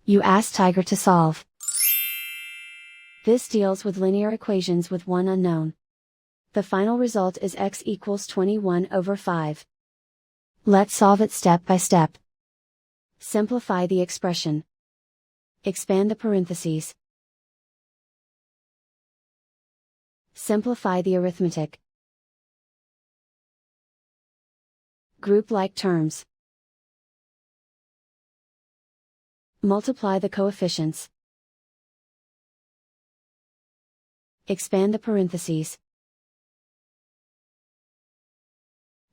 You ask Tiger to solve. This deals with linear equations with one unknown. The final result is x equals 21/5. Let's solve it step by step. Simplify the expression. Expand the parentheses. Simplify the arithmetic. Group like terms. Multiply the coefficients. Expand the parentheses.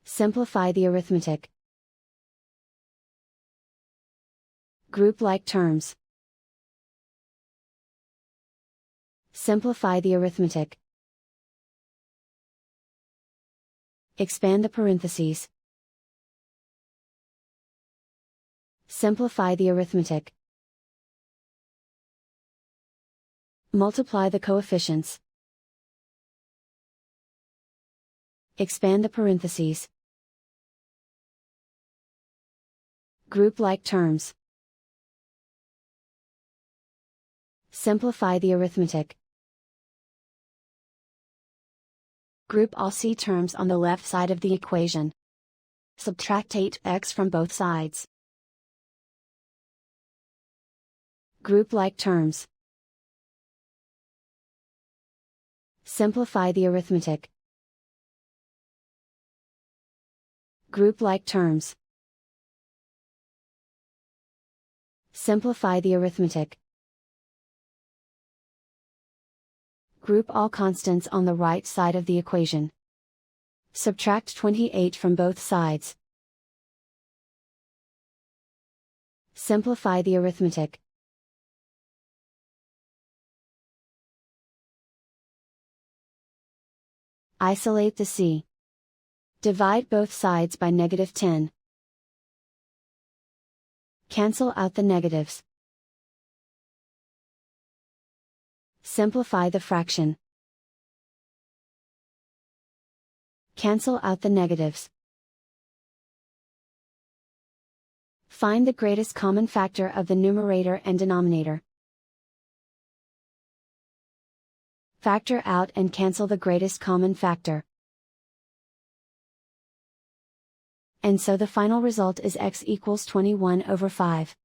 Simplify the arithmetic. Group like terms. Simplify the arithmetic. Expand the parentheses. Simplify the arithmetic. Multiply the coefficients. Expand the parentheses. Group like terms. Simplify the arithmetic. Group all C terms on the left side of the equation. Subtract 8x from both sides. Group like terms. Simplify the arithmetic. Group like terms. Simplify the arithmetic. Group all constants on the right side of the equation. Subtract 28 from both sides. Simplify the arithmetic. Isolate the C. Divide both sides by -10. Cancel out the negatives. Simplify the fraction. Cancel out the negatives. Find the greatest common factor of the numerator and denominator. Factor out and cancel the greatest common factor. And so the final result is x equals 21/5.